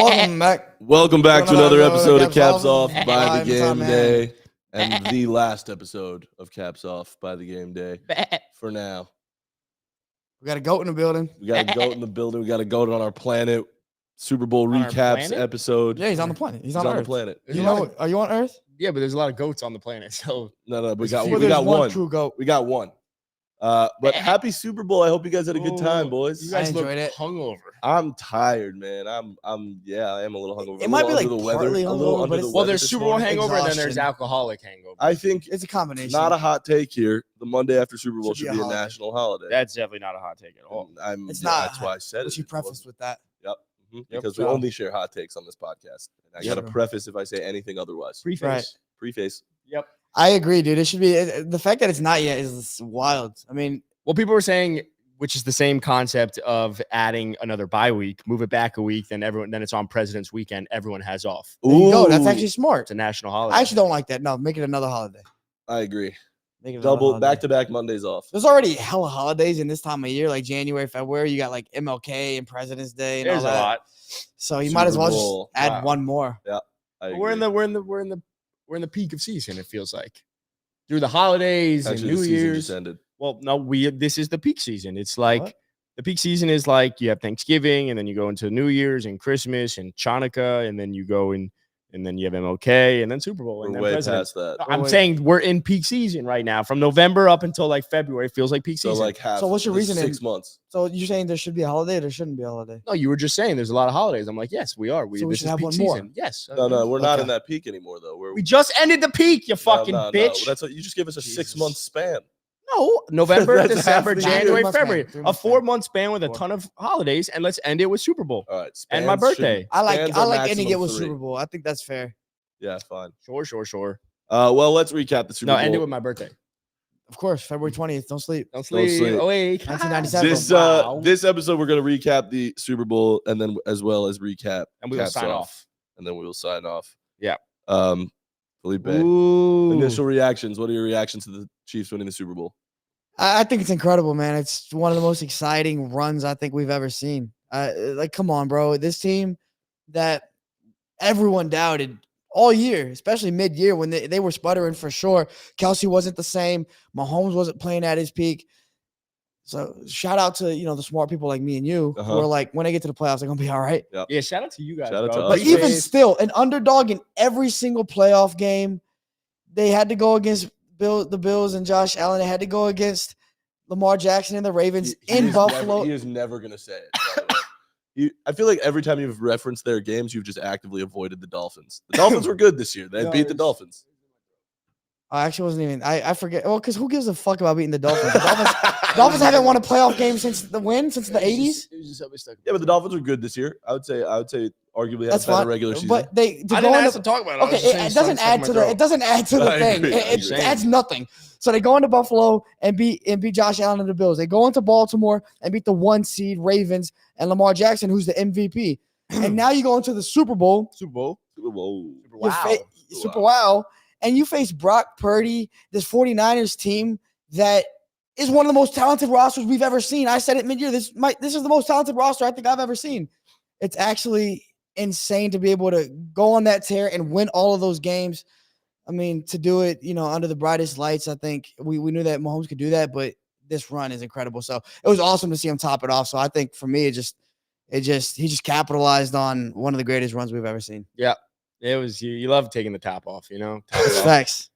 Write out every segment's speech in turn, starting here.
Welcome back. Welcome back to another episode of Caps Off Off by the Game Man. Day. And the last episode of Caps Off by the Game Day for now. We got a goat in the building. We got a goat in the building. We got a goat on our planet. Super Bowl On our recaps planet? episod. Yeah, he's on the planet. He's on the Earth. planet. You know, are you on Earth? Yeah, but there's a lot of goats on the planet. So No, we There's got few- we got one. true goat. We got one. But happy Super Bowl. I hope you guys had a good time, boys. you guys I look enjoyed it. hungover. I'm tired, man. I am a little hungover. It might be like under the weather. partly A little hungover, under but the it's- Well, weather there's this Super Bowl morning. hangover, and then there's Exhaustion. alcoholic hangover. I think It's a combination. not a hot take here. The Monday after Super Bowl Should should be be a a holiday. national holiday. That's definitely not a hot take at all. It's not. That's why I said But it. you prefaced with that. Yep. Yep. Because we So- only share hot takes on this podcast. And I got to Yep. preface if I say anything otherwise. Preface. Right. Preface. Yep. I agree, dude. It should be the fact that it's not yet is wild. I mean, Well, people were saying, which is the same concept of adding another bye week, move it back a week, then it's on President's Weekend. Everyone has off. there you go. That's Ooh, actually smart. It's a national holiday. I actually don't like that. No, make it another holiday. I agree. Make it another Double holiday. back-to-back Mondays off. There's already hella holidays in this time of year, like January, February. You got like MLK and President's Day and There's all a that. lot. So you might as Super well Bowl. just add Wow. one more. I But we're in agree. the peak of season. It feels like through the holidays Actually, and the New season Year's. just ended. Well, no, this is the peak season. It's like What? the peak season is like you have Thanksgiving, and then you go into New Year's and Christmas and Chanukah, and then you go in, and then you have MLK, and then Super Bowl, We're and then way President's. past that. I'm wait. saying we're in peak season right now, from November up until like February. It feels like peak So season. like half. So what's your this reasoning? 6 months. So you're saying there should be a holiday or there shouldn't be a holiday? No, you were just saying there's a lot of holidays. I'm like, yes, we are. So we This should is have peak one more. season. Yes. No, we're not Okay. in that peak anymore, though. We just ended the peak, you fucking no. bitch. That's what you just give us a Jesus. 6-month span. No, November, That's December, half the year. January, 3 months span, February. 3 A months 4-month span with a Four. ton of holidays, and let's end it with Super Bowl. All right. And my spans birthday. should- I like spans are ending it maximum with 3. Super Bowl. I think that's fair. Yeah, fine. Sure. Well, let's recap the Super No, Bowl. end it with my birthday. Of course, February 20th. Don't sleep. Don't Don't sleep. sleep. Awake. 1997. This episode we're gonna recap the Super Bowl and then as well as recap And we will Caps sign off. and then we will sign off. Yeah. Felipe. Ooh. Initial reactions. What are your reactions to the Chiefs winning the Super Bowl? I think it's incredible, man. It's one of the most exciting runs I think we've ever seen. Like, come on, bro. This team that everyone doubted all year, especially mid-year when they were sputtering for sure. Kelsey wasn't the same. Mahomes wasn't playing at his peak. So shout out to the smart people like me and you who Uh-huh. are like, when they get to the playoffs, they're gonna be all right. Yeah, shout out to you guys. Shout out bro. to But us. even Preface. still, an underdog in every single playoff game. They had to go against the Bills and Josh Allen. They had to go against Lamar Jackson and the Ravens in Buffalo. He is never gonna say it. by the way. I feel like every time you've referenced their games, you've just actively avoided the Dolphins. The Dolphins were good this year. They No, beat the it's- Dolphins. I actually wasn't even. I forget. Well, because who gives a fuck about beating the Dolphins? Dolphins haven't won a playoff game since the 80s. It was just something stuck. Yeah, but the Dolphins were good this year. I would say arguably had That's a better fine. regular season. But they to I go didn't into ask to talk about it. I was okay, just saying it doesn't something add stuck to in my the. throat. It doesn't add to the I thing. agree, I It agree. adds nothing. So they go into Buffalo and beat Josh Allen and the Bills. They go into Baltimore and beat the 1 seed Ravens and Lamar Jackson, who's the MVP. And now you go into the Super Bowl. Super Bowl. Whoa. Super You wow. Super wow. And you face Brock Purdy, this 49ers team that is one of the most talented rosters we've ever seen. I said it mid-year. This is the most talented roster I think I've ever seen. It's actually insane to be able to go on that tear and win all of those games. I mean, to do it, under the brightest lights, I think we knew that Mahomes could do that, but this run is incredible. So it was awesome to see him top it off. So I think for me, he just capitalized on one of the greatest runs we've ever seen. It was you love taking the top off, Top It's it off. facts.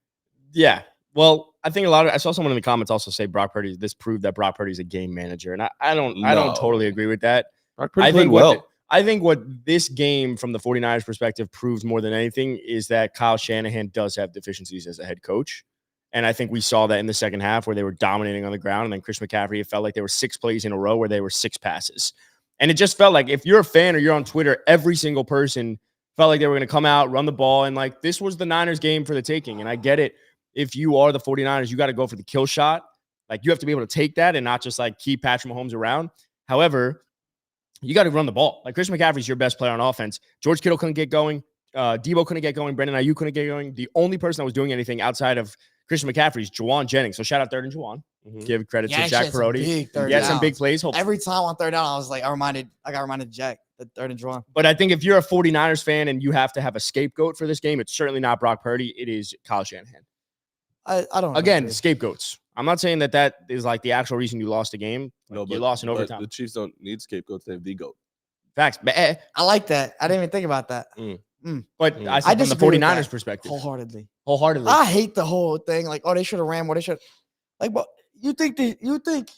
Yeah. Well, I think I saw someone in the comments also say this proved that Brock Purdy's a game manager. And I don't No. totally agree with that. Brock I Purdy played think well. I think what this game from the 49ers perspective proves more than anything is that Kyle Shanahan does have deficiencies as a head coach. And I think we saw that in the second half where they were dominating on the ground. And then Chris McCaffrey, it felt like there were 6 plays in a row where they were 6 passes. And it just felt like if you're a fan or you're on Twitter, every single person felt like they were going to come out, run the ball. And like this was the Niners game for the taking. And I get it. If you are the 49ers, you got to go for the kill shot. Like you have to be able to take that and not just like keep Patrick Mahomes around. However, you got to run the ball. Like Chris McCaffrey's your best player on offense. George Kittle couldn't get going. Debo couldn't get going. Brandon Ayuk couldn't get going. The only person that was doing anything outside of Christian McCaffrey's Juwan Jennings. So shout out third and Juwan. Mhm. Give credit Yeah, to Jack Perotti. He had some big plays. Every time on third down, I got reminded Jack, the third and drawn. But I think if you're a 49ers fan and you have to have a scapegoat for this game, it's certainly not Brock Purdy. It is Kyle Shanahan. I don't Again, agree. scapegoats. I'm not saying that is like the actual reason you lost the game. No, You lost in but overtime. the Chiefs don't need scapegoats. They have the GOAT. Facts. But, I like that. I didn't even think about that. I said from the disagree with 49ers that perspective. wholeheartedly. I hate the whole thing. Like, oh, they should have ran what they should. Like, but you think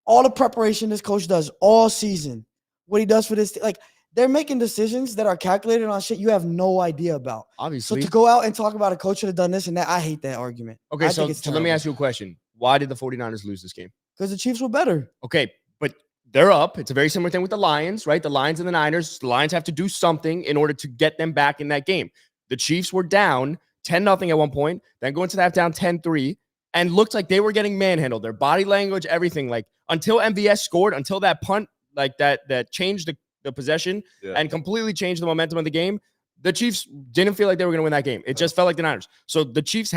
all the preparation this coach does all season, what he does for this, like they're making decisions that are calculated on shit you have no idea about. So obviously. to go out and talk about a coach should have done this and that, I hate that argument. Okay, so let me ask you a question. Why did the 49ers lose this game? Because the Chiefs were better. Okay, but they're up. It's a very similar thing with the Lions, right? The Lions and the Niners. The Lions have to do something in order to get them back in that game. The Chiefs were down 10-0 at one point, then going to that down 10-3, and looked like they were getting manhandled. Their body language, everything. Like until MVS scored, until that punt, like that changed the possession and completely changed the momentum of the game, the Chiefs didn't feel like they were going to win that game. It just felt like the Niners. So the Chiefs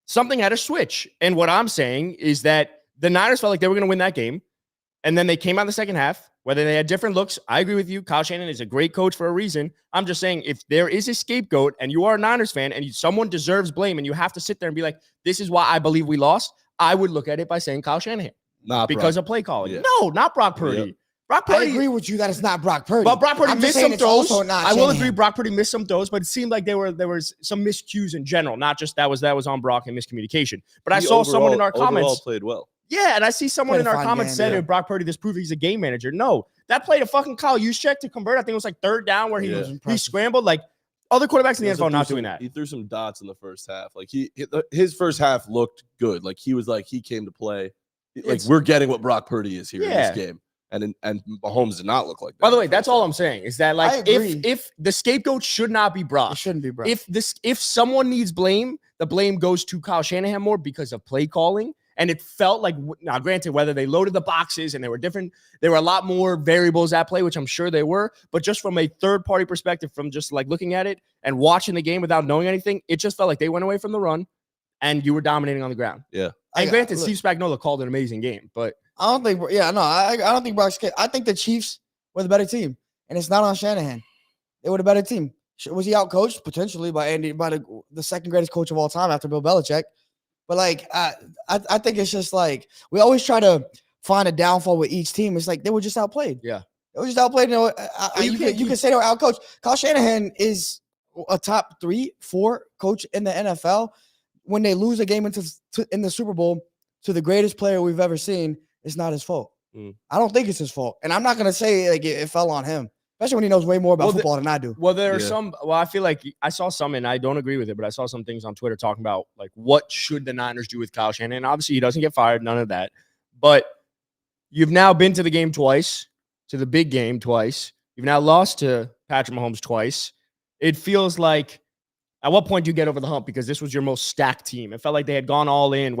something had to switch. And what I'm saying is that the Niners felt like they were going to win that game. And then they came out in the second half, whether they had different looks. I agree with you. Kyle Shanahan is a great coach for a reason. I'm just saying if there is a scapegoat and you are a Niners fan and someone deserves blame and you have to sit there and be like, this is why I believe we lost, I would look at it by saying Kyle Shanahan. Not because Brock. of play calling. Yeah. No, not Brock Purdy. Yep. Brock I Purdy. agree with you that it's not Brock Purdy. Well, Brock Purdy I'm missed just saying some it's throws. also not I will Shanahan. agree Brock Purdy missed some throws, but it seemed like there was some miscues in general, not just that was on Brock and miscommunication. But I saw someone in our comments played well. Yeah, and I see someone Played in a our fine comments game, said yeah. if Brock Purdy this proved he's a game manager. No, that played a fucking Kyle Juszczyk to convert. I think it was like third down where he scrambled. Like other quarterbacks in the NFL not doing that. He threw some dots in the first half. Like his first half looked good. Like he came to play. Like we're getting what Brock Purdy is here in this game. And Mahomes did not look like that. By the way, that's all I'm saying is that like agree. if the scapegoat should not be Brock. It shouldn't be Brock. If someone needs blame, the blame goes to Kyle Shanahan more because of play calling. And it felt like, now granted, whether they loaded the boxes and they were different, there were a lot more variables at play, which I'm sure they were. But just from a third party perspective, from just like looking at it and watching the game without knowing anything, it just felt like they went away from the run and you were dominating on the ground. Yeah. And granted, Steve Spagnuolo called an amazing game, but I don't think, I don't think Brock's. I think the Chiefs were the better team, and it's not on Shanahan. They were the better team. Was he outcoached potentially by the second greatest coach of all time after Bill Belichick? But like, I think it's just like we always try to find a downfall with each team. It's like they were just outplayed. Yeah, they were just outplayed. You can say they were outcoached. Kyle Shanahan is a top 3-4 coach in the NFL. When they lose a game in the Super Bowl to the greatest player we've ever seen, it's not his fault. I don't think it's his fault. And I'm not going to say like it fell on him, especially when he knows way more about football than I do. Well, there are some. Well, I feel like I saw some, and I don't agree with it, but I saw some things on Twitter talking about like what should the Niners do with Kyle Shanahan. Obviously, he doesn't get fired, none of that. But you've now been to the game twice, to the big game twice. You've now lost to Patrick Mahomes twice. It feels like at what point do you get over the hump? Because this was your most stacked team. It felt like they had gone all in.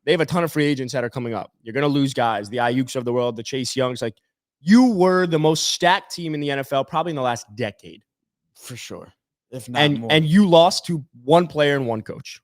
They have a ton of free agents that are coming up. You're going to lose guys, the Ayuks of the world, the Chase Youngs. Like you were the most stacked team in the NFL probably in the last decade. For sure. If not more. And you lost to one player and one coach.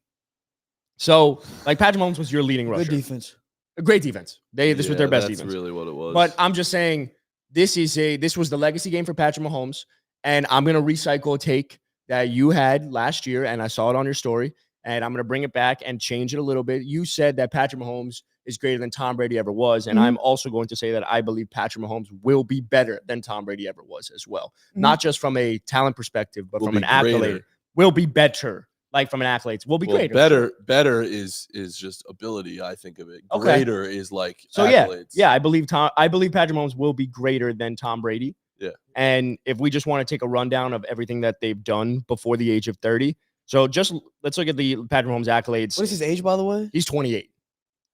So like Patrick Mahomes was your leading rusher. Good defense. A great defense. This was their best defense. That's really what it was. But I'm just saying this was the legacy game for Patrick Mahomes. And I'm going to recycle a take that you had last year, and I saw it on your story. And I'm going to bring it back and change it a little bit. You said that Patrick Mahomes is greater than Tom Brady ever was. And I'm also going to say that I believe Patrick Mahomes will be better than Tom Brady ever was as well. Not just from a talent perspective, but from an accolade. Will be better. Like from an accolades. Will be greater. Better is just ability, I think of it. Okay. Greater is like so accolades. Yeah. I believe Patrick Mahomes will be greater than Tom Brady. Yeah. And if we just want to take a rundown of everything that they've done before the age of 30. So let's look at the Patrick Mahomes accolades. What is his age, by the way? He's 28.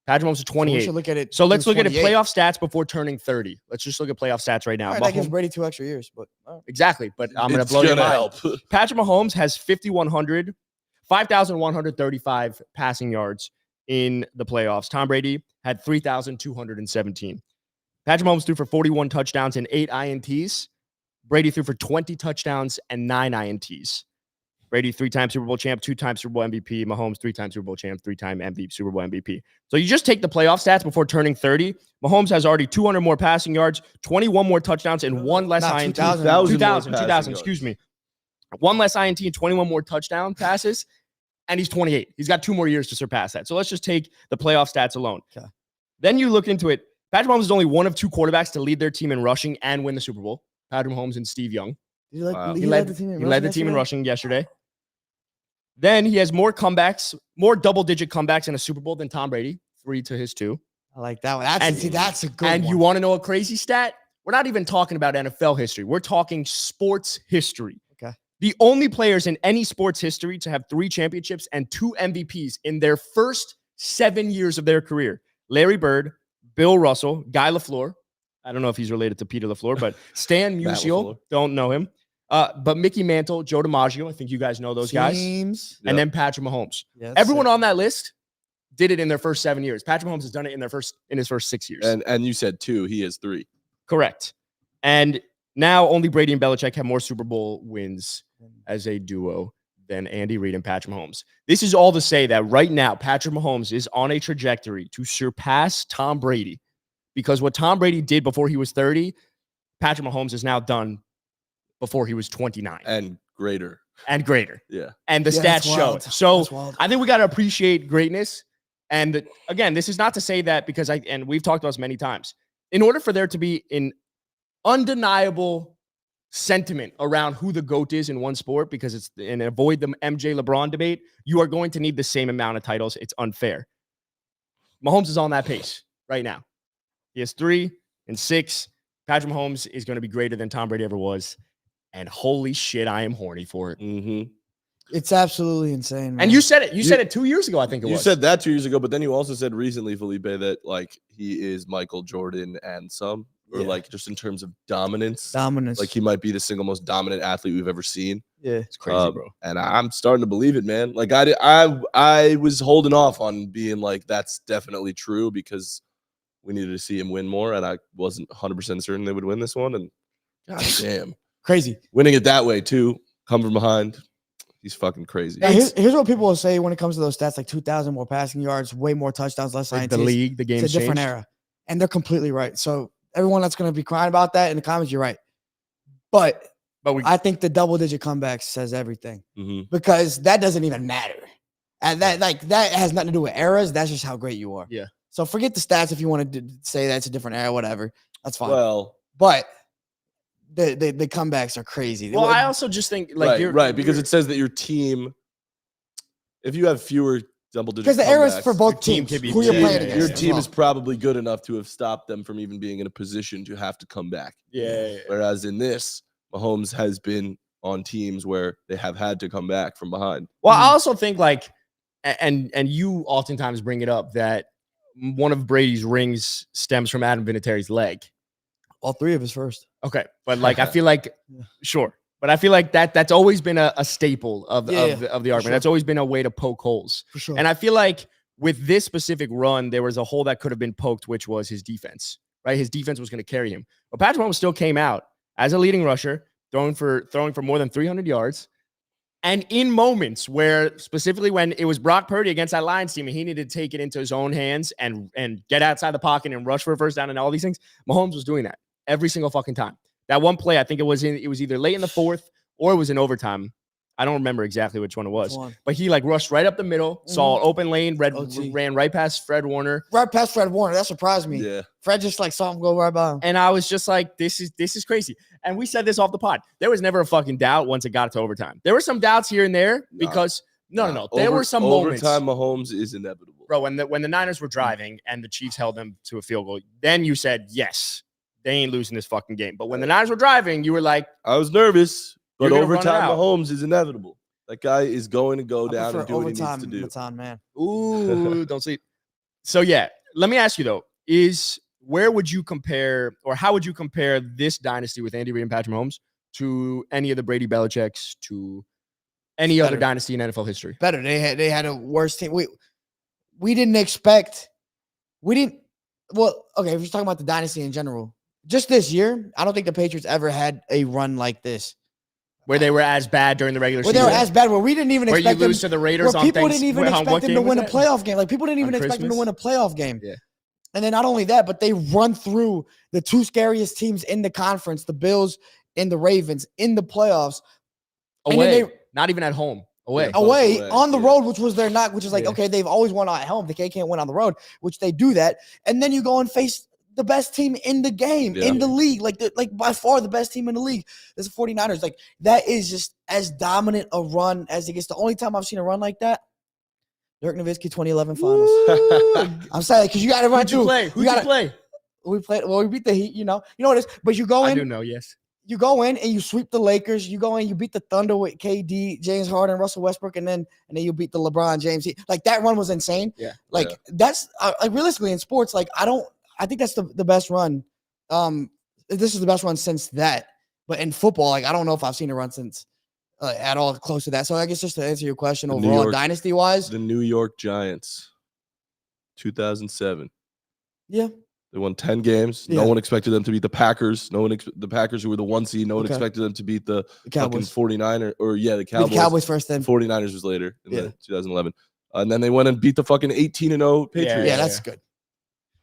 Patrick Mahomes is 28. So we should look at it. So let's look at playoff stats before turning 30. Let's just look at playoff stats right now. All right, that gives Brady 2 extra years, but exactly. But I'm going to blow your mind. Patrick Mahomes has 5,135 passing yards in the playoffs. Tom Brady had 3,217. Patrick Mahomes threw for 41 touchdowns and 8 INTs. Brady threw for 20 touchdowns and 9 INTs. Brady, 3-time Super Bowl champ, 2-time Super Bowl MVP. Mahomes, 3-time Super Bowl champ, 3-time Super Bowl MVP. So you just take the playoff stats before turning 30. Mahomes has already 200 more passing yards, 21 more touchdowns, and one less INT. 2,000, excuse me. One less INT and 21 more touchdown passes, and he's 28. He's got 2 more years to surpass that. So let's just take the playoff stats alone. Okay. Then you look into it. Patrick Mahomes is only one of 2 quarterbacks to lead their team in rushing and win the Super Bowl. Patrick Mahomes and Steve Young. He led the team in rushing yesterday. Then he has more comebacks, more double-digit comebacks in a Super Bowl than Tom Brady, 3 to his 2. I like that one. That's a good one. And you want to know a crazy stat? We're not even talking about NFL history. We're talking sports history. Okay. The only players in any sports history to have 3 championships and 2 MVPs in their first 7 years of their career. Larry Bird, Bill Russell, Guy LaFleur. I don't know if he's related to Peter LaFleur, but Stan Musial, don't know him. But Mickey Mantle, Joe DiMaggio, I think you guys know those guys. And then Patrick Mahomes. Yeah, everyone on that list did it in their first 7 years. Patrick Mahomes has done it in his first 6 years. And you said 2, he has 3. Correct. And now only Brady and Belichick have more Super Bowl wins as a duo than Andy Reid and Patrick Mahomes. This is all to say that right now, Patrick Mahomes is on a trajectory to surpass Tom Brady, because what Tom Brady did before he was 30, Patrick Mahomes has now done before he was 29. And greater. Yeah. And the stats show it. So I think we got to appreciate greatness. And again, this is not to say that because and we've talked about this many times, in order for there to be an undeniable sentiment around who the GOAT is in one sport, and avoid the MJ LeBron debate, you are going to need the same amount of titles. It's unfair. Mahomes is on that pace right now. He has 3 and 6. Patrick Mahomes is going to be greater than Tom Brady ever was. And holy shit, I am horny for it. Mm-hmm. It's absolutely insane, man. And you said it. You said it 2 years ago, I think it was. You said that 2 years ago, but then you also said recently, Felipe, that like he is Michael Jordan and some, or like just in terms of dominance. Like he might be the single most dominant athlete we've ever seen. Yeah, it's crazy, bro. And I'm starting to believe it, man. Like I was holding off on being like that's definitely true because we needed to see him win more, and I wasn't 100% certain they would win this one. And god damn, crazy winning it that way too. Come from behind. He's fucking crazy. Yeah, here's what people will say when it comes to those stats, like 2,000 more passing yards, way more touchdowns, less INTs. The league, the game's it's a different era. And they're completely right. So everyone that's going to be crying about that in the comments, you're right. But I think the double-digit comeback says everything because that doesn't even matter. And that has nothing to do with eras. That's just how great you are. Yeah. So forget the stats if you want to say that's a different era, whatever. That's fine. Well, but the comebacks are crazy. Well, I also just think like right because it says that your team, if you have fewer double-digit, because the eras for both teams, who you're playing against, your team is probably good enough to have stopped them from even being in a position to have to come back. Yeah. Whereas in this, Mahomes has been on teams where they have had to come back from behind. Well, I also think like, and you oftentimes bring it up that one of Brady's rings stems from Adam Vinatieri's leg. All 3 of his first. Okay. But like, I feel like, sure. But I feel like that's always been a staple of the argument. Sure. That's always been a way to poke holes. For sure. And I feel like with this specific run, there was a hole that could have been poked, which was his defense, right? His defense was going to carry him. But Patrick Mahomes still came out as a leading rusher, throwing for more than 300 yards. And in moments where, specifically when it was Brock Purdy against that Lions team and he needed to take it into his own hands and get outside the pocket and rush for a first down and all these things, Mahomes was doing that every single fucking time. That one play, I think it was either late in the 4th or it was in overtime. I don't remember exactly which one it was. But he like rushed right up the middle, saw an open lane, ran right past Fred Warner. Right past Fred Warner. That surprised me. Yeah. Fred just like saw him go right by him. And I was just like, this is crazy. And we said this off the pod. There was never a fucking doubt once it got to overtime. There were some doubts here and there because no. There were some moments. Overtime Mahomes is inevitable. Bro, when the Niners were driving and the Chiefs held them to a field goal, then you said, yes, they ain't losing this fucking game. But when the Niners were driving, you were like, I was nervous, but overtime Mahomes is inevitable. That guy is going to go down and do what he needs to do. Matan, man. Ooh, don't sleep. So yeah, let me ask you though, where would you compare, or how would you compare this dynasty with Andy Reid and Patrick Mahomes to any of the Brady Belichick's, to any other dynasty in NFL history? Better. They had a worse team. We didn't expect. Well, okay, if you're talking about the dynasty in general, just this year, I don't think the Patriots ever had a run like this. where they were as bad during the regular Where season. they were as bad, where we didn't even where expect you lose them, to the Raiders where on people didn't even expect them to win a playoff game. Like people didn't even expect them to win a playoff game. Yeah. And then not only that, but they run through the two scariest teams in the conference, the Bills and the Ravens, in the playoffs. Away, not even at home. Away. Away on the road, which was which is like, okay, they've always won at home. They can't win on the road, which they do that. And then you go and face the best team in the game, in the league, like by far the best team in the league. This is 49ers. Like that is just as dominant a run as it gets. The only time I've seen a run like that, Dirk Nowitzki 2011 finals. I'm sorry, because you got to run through. Who'd you play? We played. Well, we beat the Heat. You know what it is. But you go in. I do know. Yes. You go in and you sweep the Lakers. You go in, you beat the Thunder with KD, James Harden, Russell Westbrook, and then you beat the LeBron James. Like that run was insane. Yeah. Like that's like realistically in sports. Like I think that's the best run. This is the best run since that. But in football, like I don't know if I've seen a run since at all close to that. So I guess just to answer your question overall, dynasty wise, the New York Giants, 2007. Yeah. They won 10 games. Yeah. No one expected them to beat the Packers. The Packers who were the 1 seed. No one expected them to beat the fucking 49ers. The Cowboys. The Cowboys first, then 49ers was later in the 2011. And then they went and beat the fucking 18-0 Patriots. Yeah, that's good.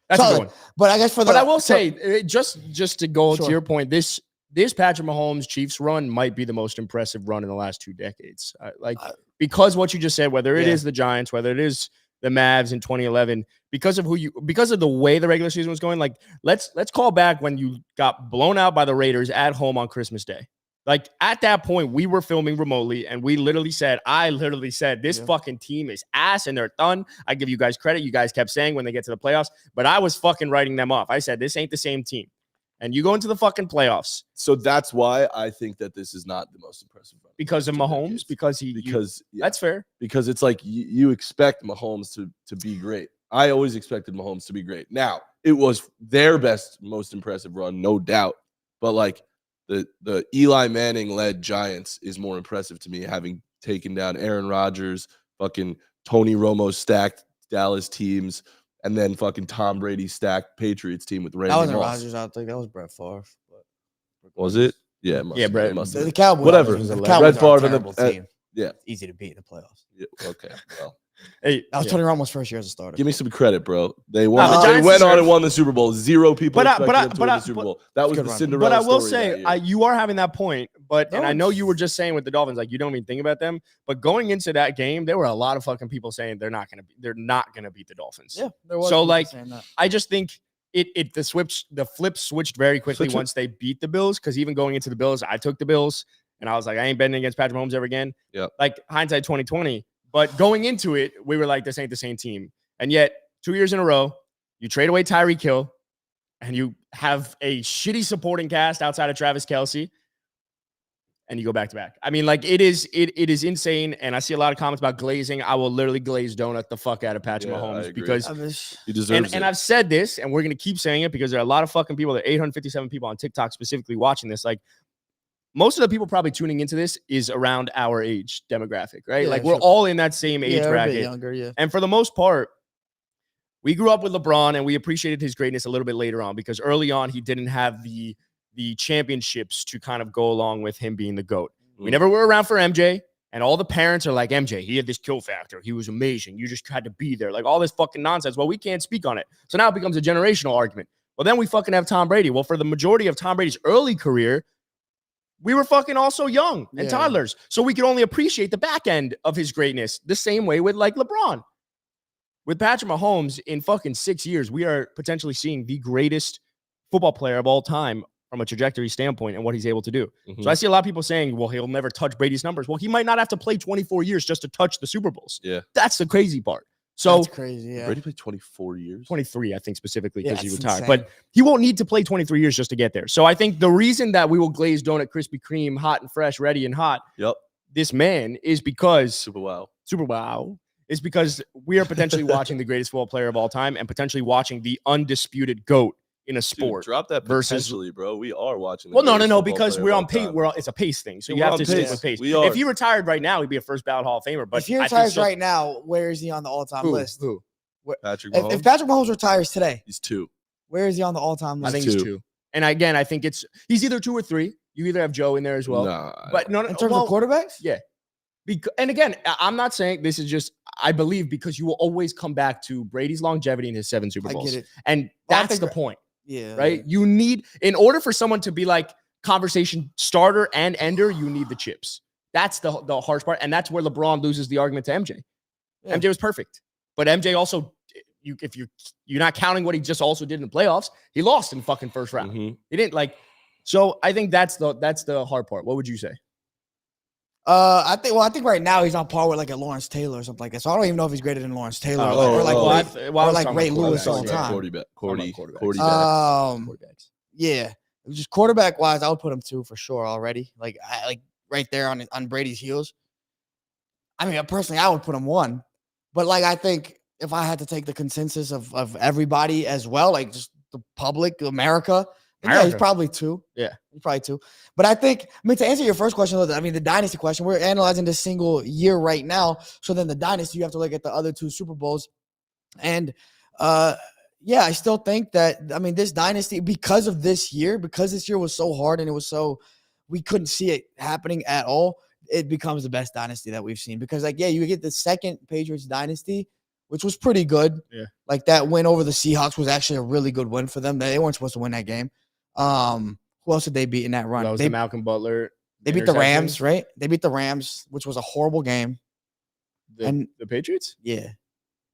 That's a good one. But I guess I will say, just to go to your point, this Patrick Mahomes Chiefs run might be the most impressive run in the last 2 decades. Because what you just said, whether it is the Giants, whether it is the Mavs in 2011, because of the way the regular season was going. Like let's call back when you got blown out by the Raiders at home on Christmas Day. Like at that point, we were filming remotely, and I literally said, this fucking team is ass and they're done. I give you guys credit. You guys kept saying when they get to the playoffs, but I was fucking writing them off. I said, this ain't the same team. And you go into the fucking playoffs. So that's why I think that this is not the most impressive run. Because of Mahomes? That's fair. Because it's like you expect Mahomes to be great. I always expected Mahomes to be great. Now, it was their most impressive run, no doubt. But like the Eli Manning-led Giants is more impressive to me, having taken down Aaron Rodgers, fucking Tony Romo stacked Dallas teams, and then fucking Tom Brady stacked Patriots team with Randy Moss. That wasn't Rodgers, I think that was Brett Favre. Was it? Yeah, Brett. The Cowboys. Whatever. Brett Favre and the team. Yeah. Easy to beat in the playoffs. Yeah, okay. Well. Hey, that was Tony Romo's first year as a starter. Give me some credit, bro. They won. They went on and won the Super Bowl. 0 people expected them to win the Super Bowl. That was the Cinderella But I will story say, you are having that point. And I know you were just saying with the Dolphins, like you don't even think about them. But going into that game, there were a lot of fucking people saying they're not gonna beat the Dolphins. Yeah, there was. So like, I just think the flip switched very quickly once they beat the Bills. Because even going into the Bills, I took the Bills and I was like, I ain't betting against Patrick Mahomes ever again. Yeah. Like hindsight 2020. But going into it, we were like, this ain't the same team. And yet, 2 years in a row, you trade away Tyreek Hill, and you have a shitty supporting cast outside of Travis Kelce, and you go back to back. I mean, like it is insane. And I see a lot of comments about glazing. I will literally glaze donut the fuck out of Patrick Mahomes because he deserves it. And I've said this, and we're gonna keep saying it because there are a lot of fucking people. There are 857 people on TikTok specifically watching this. Like, most of the people probably tuning into this is around our age demographic, right? Like we're all in that same age bracket. A bit younger, yeah. And for the most part, we grew up with LeBron and we appreciated his greatness a little bit later on because early on he didn't have the championships to kind of go along with him being the GOAT. We never were around for MJ, and all the parents are like, MJ, he had this kill factor. He was amazing. You just had to be there. Like all this fucking nonsense. Well, we can't speak on it. So now it becomes a generational argument. Well, then we fucking have Tom Brady. Well, for the majority of Tom Brady's early career, we were fucking also young and toddlers. So we could only appreciate the back end of his greatness the same way with like LeBron. With Patrick Mahomes, in fucking 6 years, we are potentially seeing the greatest football player of all time from a trajectory standpoint and what he's able to do. So I see a lot of people saying, well, he'll never touch Brady's numbers. Well, he might not have to play 24 years just to touch the Super Bowls. Yeah. That's the crazy part. So that's crazy. Yeah. Brady played 24 years. 23, I think, specifically because he retired. Insane. But he won't need to play 23 years just to get there. So I think the reason that we will glaze donut, Krispy Kreme, hot and fresh, ready and hot, this man is because Super wow is because we are potentially watching the greatest football player of all time and potentially watching the undisputed GOAT in a sport. Dude, drop that versus, potentially, bro. We are watching. No, because we're on pace. It's a pace thing, so you have to stick with pace. We are. If he retired right now, he'd be a first ballot Hall of Famer. But if he retires right now, where is he on the all-time list? Who? Patrick Mahomes. If Patrick Mahomes retires today, he's 2. Where is he on the all-time list? I think he's 2. And again, I think he's either 2 or 3. You either have Joe in there as well. Nah, But no, In terms of quarterbacks? yeah. And again, I'm not saying this is just, I believe, because you will always come back to Brady's longevity in his 7 Super I Bowls. get it. And Well, I that's think the point, Yeah. right? You need, in order for someone to be like conversation starter and ender, you need the chips. That's the harsh part. And that's where LeBron loses the argument to MJ. Yeah. MJ was perfect. But MJ also, if you're not counting what he just also did in the playoffs, he lost in the fucking first round. Mhm. He didn't like, so I think that's the hard part. What would you say? I think right now he's on par with like a Lawrence Taylor or something like that. So I don't even know if he's greater than Lawrence Taylor or like Ray Lewis all time. Quarterbacks. Yeah, just quarterback wise, I would put him 2 for sure already. Like right there on Brady's heels. I mean, personally, I would put him 1, but like I think if I had to take the consensus of everybody as well, like just the public, America. Yeah, he's probably 2. Yeah, he's probably 2. But I think, to answer your first question, I mean, the dynasty question, we're analyzing this single year right now. So then the dynasty, you have to look at the other 2 Super Bowls. And yeah, I still think that, I mean, this dynasty, because this year was so hard and we couldn't see it happening at all, it becomes the best dynasty that we've seen. Because, like, yeah, you get the second Patriots dynasty, which was pretty good. Yeah. Like, that win over the Seahawks was actually a really good win for them. They weren't supposed to win that game. Who else did they beat in that run? That was the Malcolm Butler. They beat the Rams, right? They beat the Rams, which was a horrible game. The Patriots? Yeah.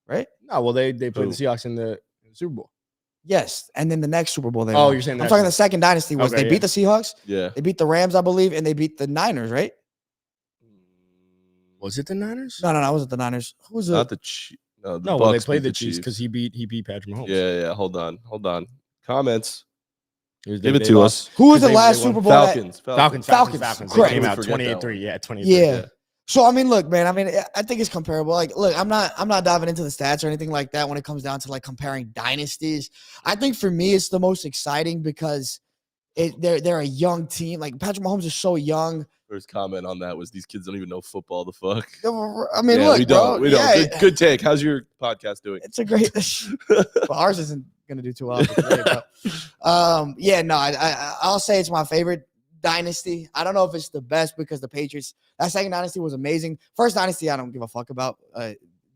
Right? No, well, they played the Seahawks in the Super Bowl. Yes. And then the next Super Bowl they won. You're saying I'm talking the second dynasty was they beat the Seahawks. Yeah. They beat the Rams, I believe, and they beat the Niners, right? Was it the Niners? No, it wasn't the Niners. Who was it? Not the Chiefs. No, they played the Chiefs because he beat Patrick Mahomes. Yeah. Hold on. Comments. Give it to us. Who was the last Super Bowl? Falcons. Falcons. Correct. They came out 28-3. Yeah, 28-3. Yeah. So I mean, look, man. I mean, I think it's comparable. Like, look, I'm not diving into the stats or anything like that when it comes down to like comparing dynasties. I think for me, it's the most exciting because they're a young team. Like Patrick Mahomes is so young. First comment on that was these kids don't even know football. The fuck. I mean, look, we don't. Good take. How's your podcast doing? It's a great. Well, ours isn't gonna do too well. Today, but, yeah, no, I'll say it's my favorite dynasty. I don't know if it's the best because the Patriots, that second dynasty was amazing. First dynasty, I don't give a fuck about.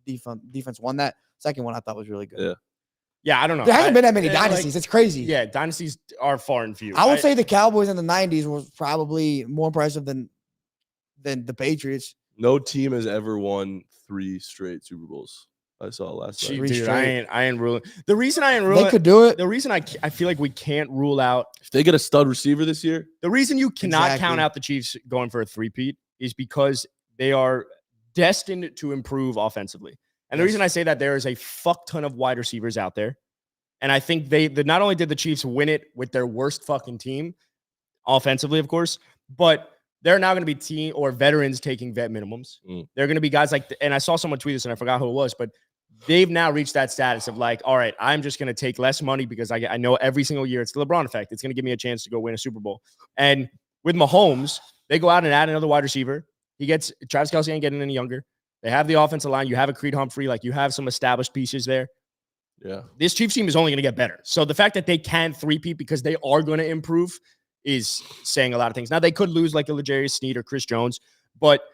Defense won that. Second one, I thought was really good. Yeah, I don't know. There hasn't been that many dynasties. It's crazy. Yeah, dynasties are far and few. I would say the Cowboys in the 90s was probably more impressive than the Patriots. No team has ever won 3 straight Super Bowls. I saw last night. Dude, I ain't ruling. The reason I ain't ruling, they could do it. The reason I feel like we can't rule out, if they get a stud receiver this year, the reason you cannot count out the Chiefs going for a 3-peat is because they are destined to improve offensively. And the reason I say that, there is a fuck ton of wide receivers out there. And I think they not only did the Chiefs win it with their worst fucking team, offensively, of course, but they're now going to be veterans taking vet minimums. They're going to be guys like, and I saw someone tweet this and I forgot who it was, but they've now reached that status of like, all right, I'm just going to take less money because I know every single year it's the LeBron effect. It's going to give me a chance to go win a Super Bowl. And with Mahomes, they go out and add another wide receiver. Travis Kelce ain't getting any younger. They have the offensive line. You have a Creed Humphrey. Like, you have some established pieces there. Yeah. This Chiefs team is only going to get better. So the fact that they can 3-peat because they are going to improve is saying a lot of things. Now, they could lose like a L'Jarius Sneed or Chris Jones, but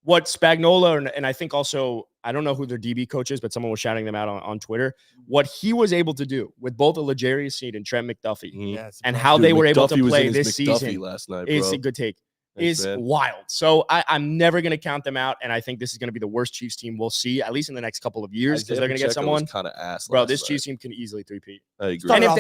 what Spagnuolo, and I think also, I don't know who their DB coach is, but someone was shouting them out on Twitter, what he was able to do with both a L'Jarius Sneed and Trent McDuffie and how they were able to play this season last night, is a good take. Is wild. So I'm never going to count them out, and I think this is going to be the worst Chiefs team we'll see, at least in the next couple of years, because they're going to get someone. Kind of ass, bro. This Chiefs team can easily 3-peat. I agree. And if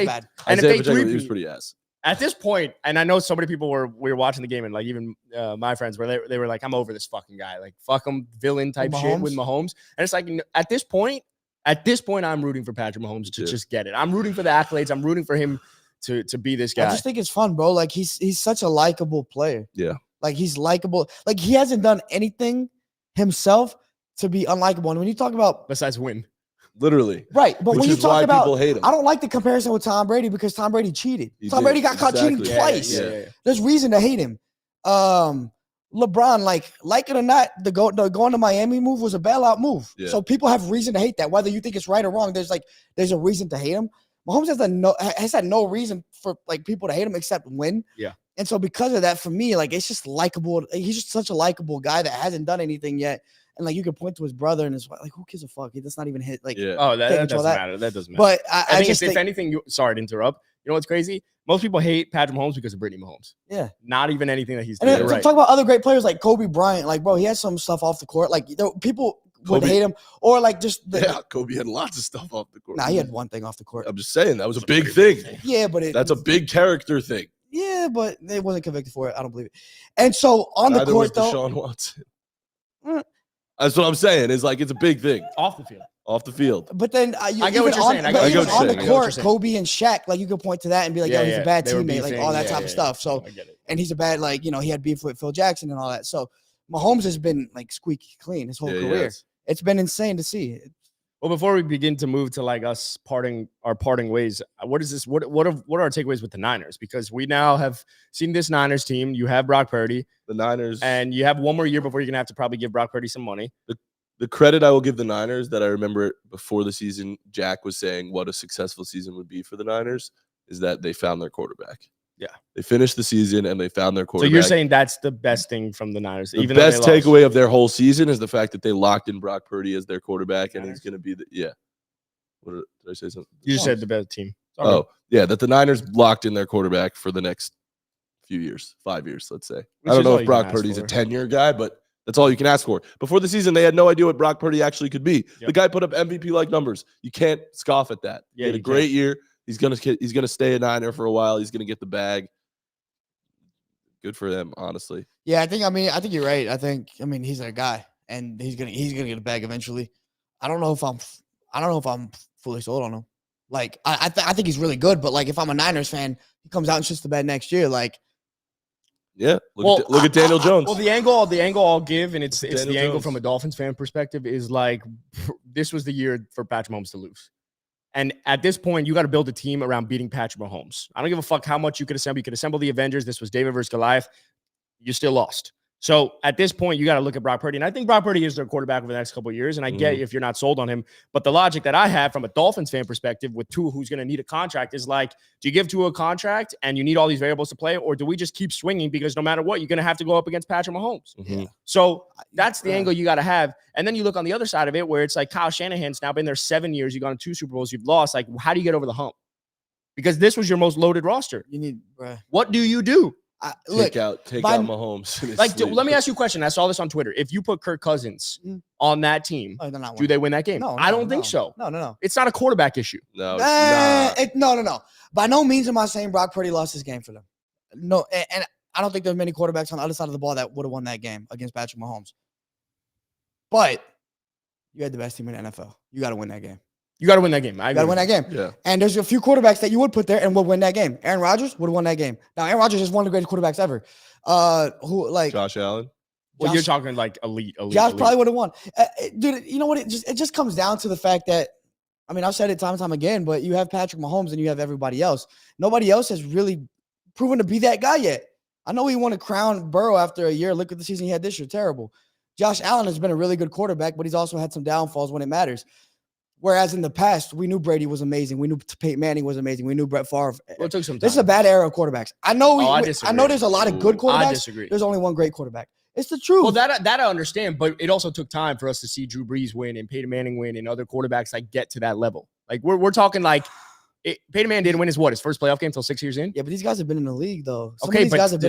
they 3-peat, he was pretty ass. At this point, and I know so many people we were watching the game, and like even my friends where they were like, I'm over this fucking guy, like fuck him, villain type shit with Mahomes, and it's like at this point, I'm rooting for Patrick Mahomes to just get it. I'm rooting for the accolades. I'm rooting for him to be this guy. I just think it's fun, bro. Like he's such a likable player. Yeah. Like, he's likable. Like, he hasn't done anything himself to be unlikable. And when you talk about besides win, literally, right? But when you talk about, people hate him. I don't like the comparison with Tom Brady because Tom Brady cheated. Brady got caught cheating twice. Yeah. There's reason to hate him. LeBron, like it or not, the going to Miami move was a bailout move. Yeah. So people have reason to hate that, whether you think it's right or wrong. There's a reason to hate him. Mahomes has had no reason for like people to hate him except win. Yeah. And so because of that, for me, like it's just likable. He's just such a likable guy that hasn't done anything yet. And like you can point to his brother and his wife, like who gives a fuck? That's not even hit. Like that doesn't matter. That doesn't matter. But I think if anything, sorry to interrupt. You know what's crazy? Most people hate Patrick Mahomes because of Brittany Mahomes. Yeah. Not even anything that he's doing. doing. Right. Talk about other great players like Kobe Bryant. Like, bro, he had some stuff off the court. Like, people would hate him. Or like just Kobe had lots of stuff off the court. Nah, he had one thing off the court. I'm just saying that was a big thing. Yeah, but that's a big character thing. Yeah, but they wasn't convicted for it. I don't believe it. And so on the court, though, Deshaun Watson. That's what I'm saying. It's like it's a big thing off the field. Off the field. But then I get what you're saying. Even on the court, Kobe and Shaq, like you could point to that and be like, he's a bad teammate, like all that type of stuff. So, I get it. And he's a bad, like, he had beef with Phil Jackson and all that. So Mahomes has been like squeaky clean his whole career. Yes. It's been insane to see. Well, before we begin to move to like us parting ways, what is this? What are our takeaways with the Niners? Because we now have seen this Niners team. You have Brock Purdy, the Niners, and you have one more year before you're gonna have to probably give Brock Purdy some money. The credit I will give the Niners that I remember before the season, Jack was saying what a successful season would be for the Niners is that they found their quarterback. Yeah, they finished the season and they found their quarterback. So you're saying that's the best thing from the Niners. The best takeaway of their whole season is the fact that they locked in Brock Purdy as their quarterback, and he's going to be the Did I say something? You just said the best team. Sorry. Oh yeah, that the Niners locked in their quarterback for the next few years, 5 years, let's say. I don't know if Brock Purdy's a 10-year guy, but that's all you can ask for. Before the season, they had no idea what Brock Purdy actually could be. Yep. The guy put up MVP-like numbers. You can't scoff at that. Yeah, he had a great year. He's gonna stay a Niner for a while. He's gonna get the bag. Good for them, honestly. Yeah, I think you're right. I think he's a guy, and he's gonna get a bag eventually. I don't know if I'm fully sold on him. Like I think he's really good, but like if I'm a Niners fan, he comes out and shits the bed next year. Like, yeah, look at Daniel Jones. Well, the angle I'll give, and it's Daniel the angle Jones. from a Dolphins fan perspective, is like this was the year for Patrick Mahomes to lose. And at this point, you got to build a team around beating Patrick Mahomes. I don't give a fuck how much you could assemble. You could assemble the Avengers. This was David versus Goliath. You still lost. So at this point, you got to look at Brock Purdy. And I think Brock Purdy is their quarterback over the next couple of years. And I get if you're not sold on him. But the logic that I have from a Dolphins fan perspective with Tua, who's going to need a contract, is like, do you give Tua a contract and you need all these variables to play? Or do we just keep swinging because no matter what, you're going to have to go up against Patrick Mahomes? Mm-hmm. So that's the angle you got to have. And then you look on the other side of it where it's like Kyle Shanahan's now been there 7 years. You've gone to 2 Super Bowls. You've lost. Like, how do you get over the hump? Because this was your most loaded roster. What do you do? Take out Mahomes. Like, let me ask you a question. I saw this on Twitter. If you put Kirk Cousins on that team, do they win that game? No, I don't think so. No. It's not a quarterback issue. No. No. By no means am I saying Brock Purdy lost his game for them. No, and I don't think there's many quarterbacks on the other side of the ball that would have won that game against Patrick Mahomes. But you had the best team in the NFL. You got to win that game. You got to win that game. I got to win that game. Yeah. And there's a few quarterbacks that you would put there and would win that game. Aaron Rodgers would have won that game. Now, Aaron Rodgers is one of the greatest quarterbacks ever. Josh Allen. Well, you're talking like elite. Josh probably would have won. Dude, you know what? It just comes down to the fact that, I've said it time and time again, but you have Patrick Mahomes and you have everybody else. Nobody else has really proven to be that guy yet. I know he won a crown Burrow after a year. Look at the season he had this year. Terrible. Josh Allen has been a really good quarterback, but he's also had some downfalls when it matters. Whereas in the past, we knew Brady was amazing. We knew Peyton Manning was amazing. We knew Brett Favre. Well, it took some time. This is a bad era of quarterbacks. I know there's a lot of good quarterbacks. I disagree. There's only one great quarterback. It's the truth. Well, that I understand, but it also took time for us to see Drew Brees win and Peyton Manning win and other quarterbacks like get to that level. Like we're talking like Peyton Manning didn't win his first playoff game until 6 years in. Yeah, but these guys have been in the league though.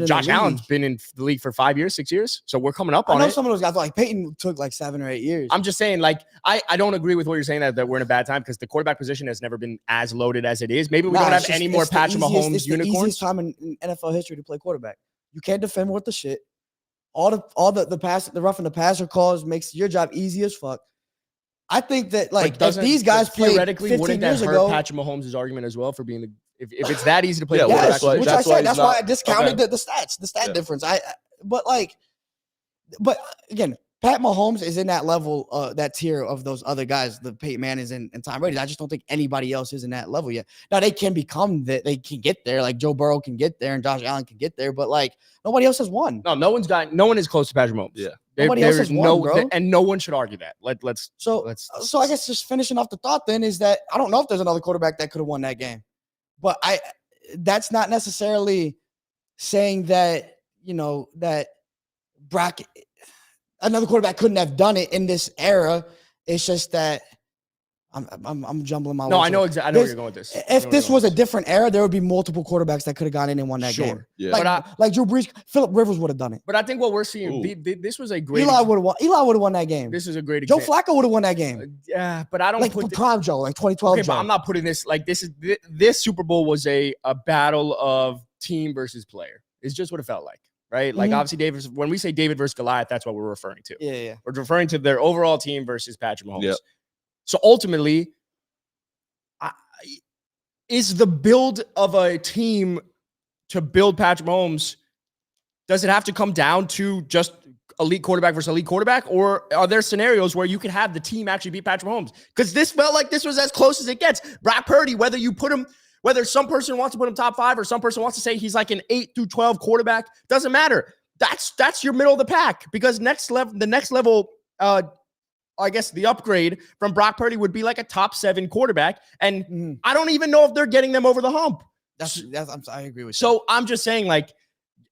Josh Allen's been in the league for 5 years, 6 years. So we're coming up on it. I know some of those guys, like Peyton took like 7 or 8 years. I'm just saying, like, I don't agree with what you're saying that we're in a bad time because the quarterback position has never been as loaded as it is. Maybe we don't have any more Patrick Mahomes unicorns. It's the easiest time in NFL history to play quarterback. You can't defend worth the shit. All the pass, the rough and the passer calls makes your job easy as fuck. I think that if these guys played theoretically, 15 wouldn't that years hurt ago, Patrick Mahomes' argument as well for being the if it's that easy to play? Yes, quarterback, that's why I discounted the stat difference. But again, Pat Mahomes is in that level, that tier of those other guys, the Peyton Mannings and Tom Brady. I just don't think anybody else is in that level yet. Now they can become that, they can get there. Like Joe Burrow can get there and Josh Allen can get there, but like nobody else has won. No one is close to Patrick Mahomes. Yeah. Nobody else has won, bro. And no one should argue that. So I guess just finishing off the thought then is that I don't know if there's another quarterback that could have won that game, but that's not necessarily saying that, that Brock, another quarterback couldn't have done it in this era. It's just that I'm jumbling my. No, words I know here. exactly. I know where you're going with this. If this was a different era, there would be multiple quarterbacks that could have gone in and won that game. Yeah. Like Drew Brees, Phillip Rivers would have done it. But I think what we're seeing, this was a great. Eli would have won that game. This is a great Joe example. Flacco would have won that game. Yeah, but I don't Like put prime Joe, like 2012 Okay, Joe. but I'm not putting this like this Super Bowl was a battle of team versus player. It's just what it felt like, right? Like obviously when we say David versus Goliath, that's what we're referring to. Yeah. We're referring to their overall team versus Patrick Mahomes. Yep. So ultimately, is the build of a team to build Patrick Mahomes, does it have to come down to just elite quarterback versus elite quarterback? Or are there scenarios where you could have the team actually beat Patrick Mahomes? Because this felt like this was as close as it gets. Brock Purdy, whether some person wants to put him top 5 or some person wants to say he's like an 8 through 12 quarterback, doesn't matter. That's your middle of the pack, because the next level, I guess the upgrade from Brock Purdy would be like a top 7 quarterback. And I don't even know if they're getting them over the hump. I agree with you. So I'm just saying, like,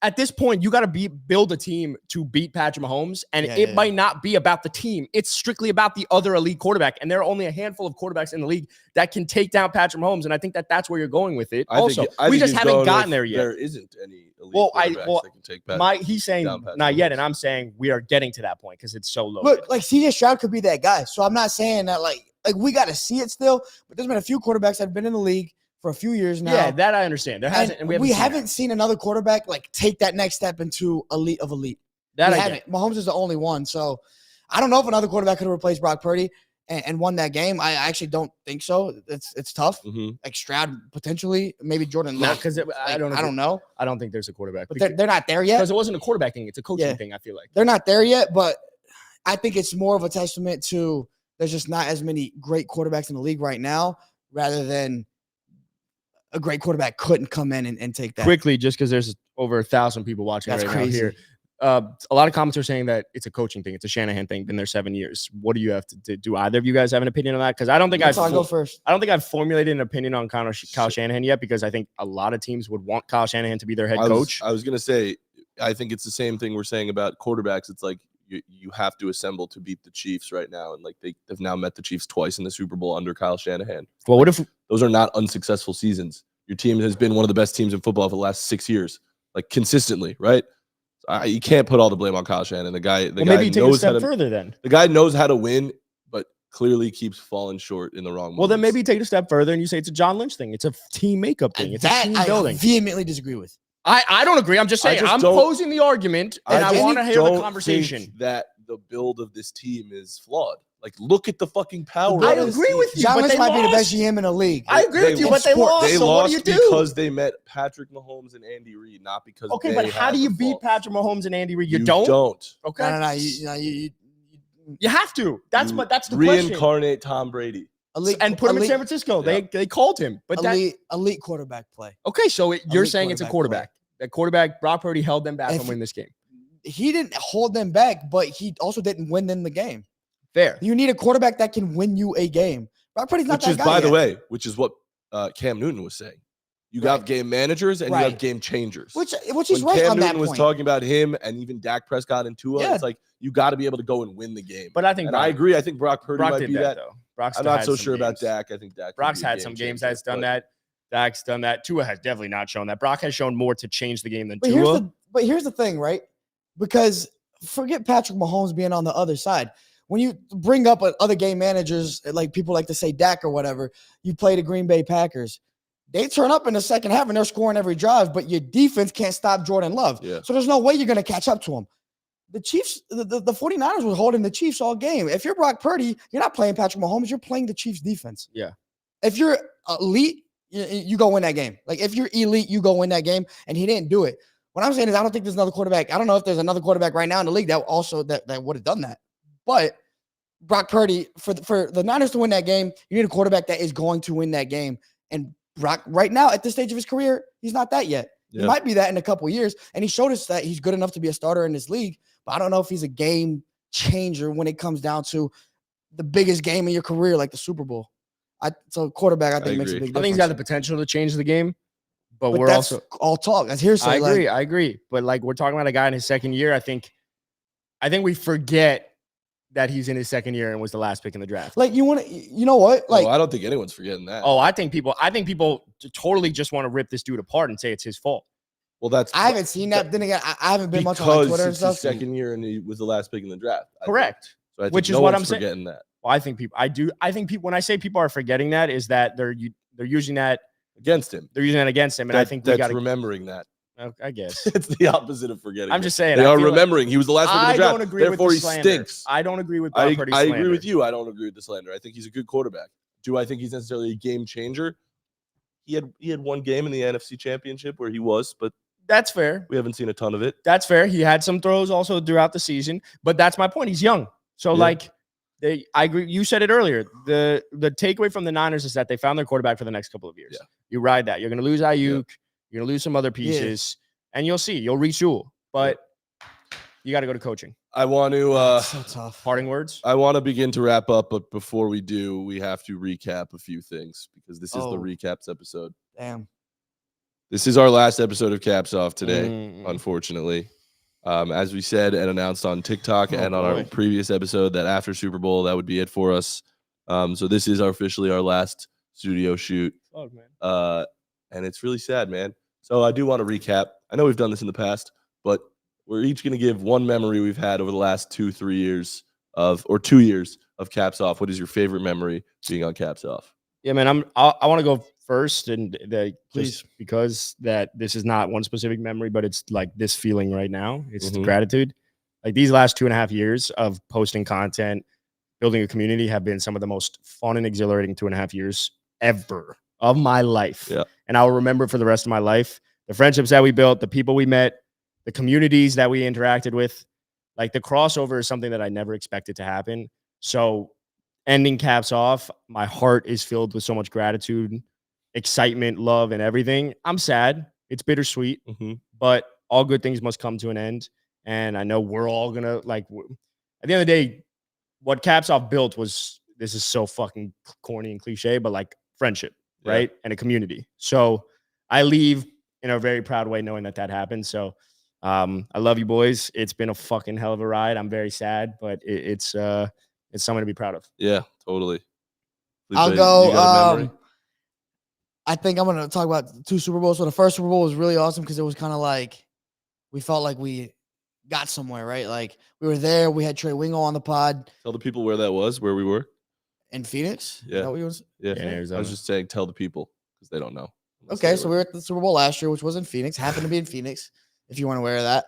at this point, you got to build a team to beat Patrick Mahomes. And it might not be about the team. It's strictly about the other elite quarterback. And there are only a handful of quarterbacks in the league that can take down Patrick Mahomes. And I think that's where you're going with it. I we just haven't gotten there yet. There isn't any elite quarterbacks that can take Patrick. He's saying not yet. And I'm saying we are getting to that point because it's so low. Look, like CJ Stroud could be that guy. So I'm not saying that like we got to see it still. But there's been a few quarterbacks that have been in the league for a few years now. Yeah, that I understand. There hasn't, and we haven't seen another quarterback like take that next step into elite of elite. That we I haven't. Mahomes is the only one. So I don't know if another quarterback could have replaced Brock Purdy and won that game. I actually don't think so. It's tough. Like Stroud potentially, maybe Jordan Love. Because I don't know. I don't think there's a quarterback. But they're not there yet. Because it wasn't a quarterback thing. It's a coaching thing, I feel like. They're not there yet, but I think it's more of a testament to there's just not as many great quarterbacks in the league right now, rather than a great quarterback couldn't come in and take that. Quickly, just because there's over 1,000 people watching right now here. A lot of comments are saying that it's a coaching thing. It's a Shanahan thing. Been there 7 years. What do you have to do? Do either of you guys have an opinion on that? Because I don't think I'll go first. I don't think I've formulated an opinion on Kyle Shanahan yet, because I think a lot of teams would want Kyle Shanahan to be their head coach. I was going to say, I think it's the same thing we're saying about quarterbacks. It's like you have to assemble to beat the Chiefs right now. And like they've now met the Chiefs twice in the Super Bowl under Kyle Shanahan. Well, what if those are not unsuccessful seasons? Your team has been one of the best teams in football for the last 6 years, like consistently, right? You can't put all the blame on Kyle Shanahan. The guy maybe take a knows step further then. The guy knows how to win, but clearly keeps falling short in the wrong moments. Well, then maybe take a step further and you say it's a John Lynch thing. It's a team makeup thing. It's a team building. I vehemently disagree with. I don't agree. I'm just saying I'm posing the argument, and I want to hear the conversation. That the build of this team is flawed. Like, look at the fucking power. I agree with you. John Lynch might be the best GM in the league. I agree with you, but they lost. They so lost what do you do? Because they met Patrick Mahomes and Andy Reid, not because. Okay, but how do you beat Patrick Mahomes and Andy Reid? You don't. Okay. No. You have to. That's the question. Reincarnate Tom Brady. And put him in San Francisco. Yeah. They called him, but elite quarterback play. Okay, so you're saying it's a quarterback. That quarterback, Brock Purdy, held them back from winning this game. He didn't hold them back, but he also didn't win them the game. Fair. You need a quarterback that can win you a game. Brock Purdy's not that guy. By the way, which is what Cam Newton was saying. You got game managers and you have game changers. Which he's right Cam on Newton that point. was talking about him and even Dak Prescott and Tua. It's like you got to be able to go and win the game. But I think I agree. I think Brock Purdy might be that. Though. I'm not so sure about Dak. I think Dak. Brock's had some games that's done that. Dak's done that. Tua has definitely not shown that. Brock has shown more to change the game than Tua. But here's the thing, right? Because forget Patrick Mahomes being on the other side. When you bring up other game managers, like people like to say Dak or whatever, you play the Green Bay Packers. They turn up in the second half and they're scoring every drive, but your defense can't stop Jordan Love. Yeah. So there's no way you're going to catch up to him. The Chiefs, the 49ers were holding the Chiefs all game. If you're Brock Purdy, you're not playing Patrick Mahomes, you're playing the Chiefs defense. Yeah. If you're elite, you go win that game. Like if you're elite, you go win that game. And he didn't do it. What I'm saying is I don't think there's another quarterback. I don't know if there's another quarterback right now in the league that would have done that. But Brock Purdy, for the Niners to win that game, you need a quarterback that is going to win that game. And Brock, right now, at this stage of his career, he's not that yet. Yeah. He might be that in a couple of years. And he showed us that he's good enough to be a starter in this league. But I don't know if he's a game changer when it comes down to the biggest game in your career, like the Super Bowl. So quarterback, I think, makes a big difference. I think he's got the potential to change the game. but But we're that's also. all talk. That's hearsay. I agree. But like we're talking about a guy in his second year. I think we forget that he's in his second year and was the last pick in the draft. Like you know what? Like I don't think anyone's forgetting that. Oh, I think people totally just want to rip this dude apart and say it's his fault. Well, that's I haven't seen that. Then again, I haven't been much on because Twitter and it's his stuff. second year and he was the last pick in the draft. Correct. So I think Which is no what one's I'm saying. forgetting that. Well, I think people. When I say people are forgetting that, is that they're using that Against him. They're using that against him, and I think we got remembering that. I guess It's the opposite of forgetting. I'm just saying they I are feel remembering. He was the last pick in the I draft. don't agree Therefore, with the he slander. stinks. I don't agree with I Purdy's slander. agree with you. I don't agree with the slander. I think he's a good quarterback. Do I think he's necessarily a game changer? He had one game in the NFC Championship where he was, but That's fair. we haven't seen a ton of it. That's fair. He had some throws also throughout the season, but that's my point. He's young, so I agree. You said it earlier. The takeaway from the Niners is that they found their quarterback for the next couple of years. Yeah. You ride that. You're going to lose Ayuk. Yeah. You're going to lose some other pieces, and you'll see. You'll retool, but you got to go to coaching. I want to so tough. Parting words. I want to begin to wrap up, but before we do, we have to recap a few things because this is the recaps episode. Damn. This is our last episode of Caps Off today, unfortunately. As we said and announced on TikTok and on our previous episode, that after Super Bowl, that would be it for us. So this is officially our last studio shoot. Oh, man. And it's really sad, man. So I do want to recap. I know we've done this in the past, but we're each going to give one memory we've had over the last 2 years of Caps Off. What is your favorite memory being on Caps Off? Yeah, man. I want to go first, and Please. because that this is not one specific memory, but it's like this feeling right now. It's gratitude. Like these last 2.5 years of posting content, building a community have been some of the most fun and exhilarating 2.5 years ever of my life. Yeah. And I'll remember for the rest of my life the friendships that we built, the people we met, the communities that we interacted with. Like the crossover is something that I never expected to happen. So ending Caps Off, my heart is filled with so much gratitude, excitement, love, and everything. I'm sad. It's bittersweet, but all good things must come to an end. And I know we're all going to, like, at the end of the day, what Caps Off built was, this is so fucking corny and cliche, but like friendship, right? And a community. So I leave in a very proud way knowing that happened. So I love you boys. It's been a fucking hell of a ride. I'm very sad, but it's something to be proud of. Yeah, totally. I'll go. I think I'm going to talk about 2 Super Bowls. So the first Super Bowl was really awesome because it was kind of like we felt like we got somewhere, right? Like we were there. We had Trey Wingo on the pod. Tell the people where that was, where we were. In Phoenix? Yeah. I was just saying tell the people because they don't know. Okay, so we were at the Super Bowl last year, which was in Phoenix. Happened to be in Phoenix, if you weren't aware of that.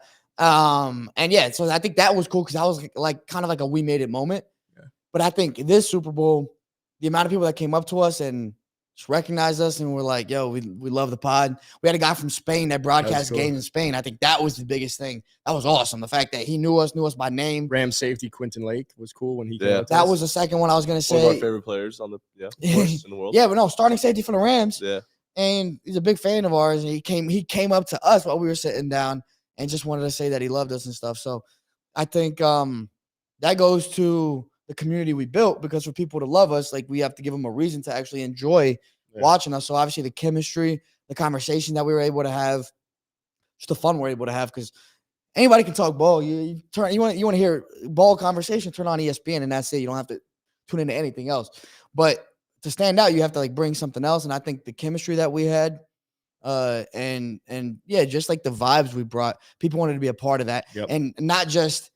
And yeah, so I think that was cool because that was like kind of like a we made it moment. Yeah. But I think this Super Bowl, the amount of people that came up to us and just recognized us and were like, yo, we love the pod. We had a guy from Spain that broadcast games in Spain. I think that was the biggest thing. That was awesome. The fact that he knew us by name. Ram safety Quentin Lake was cool when he came up. That was the second one I was going to say. One of our favorite players on the in the world. Yeah, but no, starting safety for the Rams. Yeah. And he's a big fan of ours. And he came up to us while we were sitting down and just wanted to say that he loved us and stuff. So I think that goes to the community we built, because for people to love us, like we have to give them a reason to actually enjoy watching us. So obviously the chemistry, the conversation that we were able to have, just the fun we're able to have, because anybody can talk ball. You want to hear ball conversation, turn on ESPN and that's it. You don't have to tune into anything else. But to stand out, you have to like bring something else. And I think the chemistry that we had, and yeah, just like the vibes we brought, people wanted to be a part of that. And not just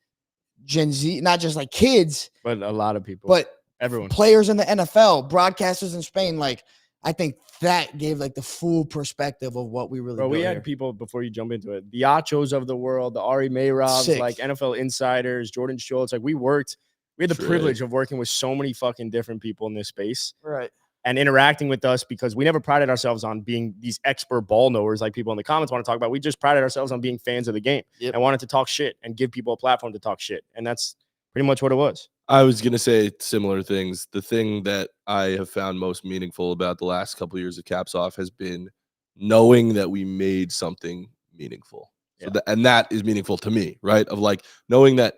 Gen Z, not just like kids, but a lot of people, but everyone, players in the NFL, broadcasters in Spain. Like, I think that gave like the full perspective of what we really. Bro, we had here. people, before you jump into it, the Achos of the world, the Ari Meirobs, like NFL insiders, Jordan Schultz. Like we had the privilege of working with so many fucking different people in this space, right? And interacting with us, because we never prided ourselves on being these expert ball knowers like people in the comments want to talk about. We just prided ourselves on being fans of the game and wanted to talk shit and give people a platform to talk shit. And that's pretty much what it was. I was going to say similar things. The thing that I have found most meaningful about the last couple of years of Caps Off has been knowing that we made something meaningful. So and that is meaningful to me, right? Of like knowing that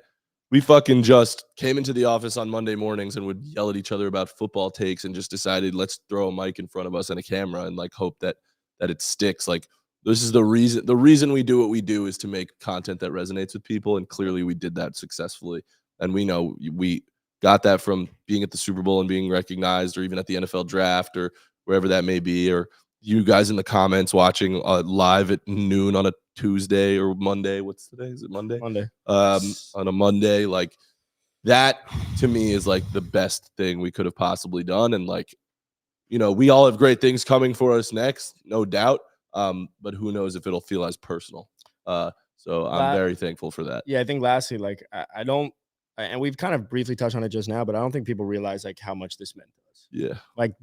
we fucking just came into the office on Monday mornings and would yell at each other about football takes and just decided, let's throw a mic in front of us and a camera and like hope that that it sticks. Like, this is the reason we do what we do is to make content that resonates with people. And clearly we did that successfully. And we know we got that from being at the Super Bowl and being recognized, or even at the NFL draft, or wherever that may be, or you guys in the comments watching live at noon on a Tuesday or Monday. What's today? Is it Monday? Monday. On a Monday. Like, that to me is like the best thing we could have possibly done. And like, we all have great things coming for us next, no doubt. But who knows if it'll feel as personal. So I'm very thankful for that. Yeah, I think lastly, like I don't, and we've kind of briefly touched on it just now, but I don't think people realize like how much this meant to us. Yeah. Like,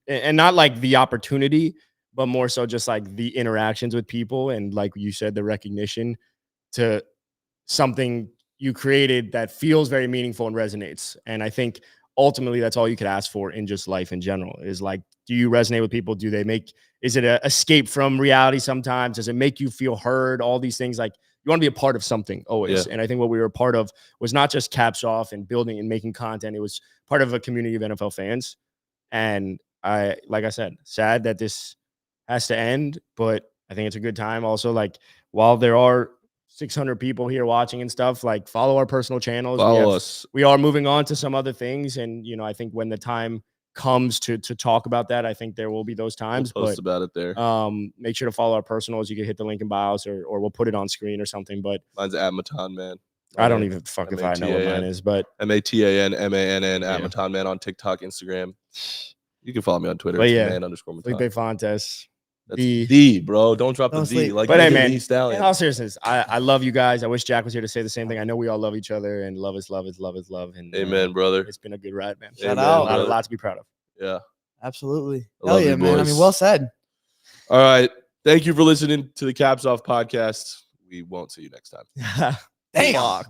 and not like the opportunity, but more so just like the interactions with people. And like you said, the recognition to something you created that feels very meaningful and resonates. And I think ultimately that's all you could ask for in just life in general, is like, do you resonate with people? Is it an escape from reality sometimes? Does it make you feel heard? All these things, like, you want to be a part of something always. Yeah. And I think what we were a part of was not just Caps Off and building and making content. It was part of a community of NFL fans. And like I said, sad that this has to end, but I think it's a good time. Also, like, while there are 600 people here watching and stuff, like, follow our personal channels. Follow us. We are moving on to some other things. And, I think when the time comes to talk about that, I think there will be those times. We'll post about it there. Make sure to follow our personals. You can hit the link in bios, or we'll put it on screen or something. But Mine's at Matan Man. I don't even fuck if I know what mine is, but MATANMANN at Matan Man on TikTok, Instagram. You can follow me on Twitter. But yeah, _Matan. Felipe Fontes. That's the bro. Don't drop the D. Like, but hey, man, in all seriousness, I love you guys. I wish Jack was here to say the same thing. I know we all love each other, and love is love is love is love. And amen, brother. It's been a good ride, man. Shout out. A lot to be proud of. Yeah, absolutely. Hell yeah, man. I mean, well said. All right. Thank you for listening to the Caps Off podcast. We won't see you next time. Damn.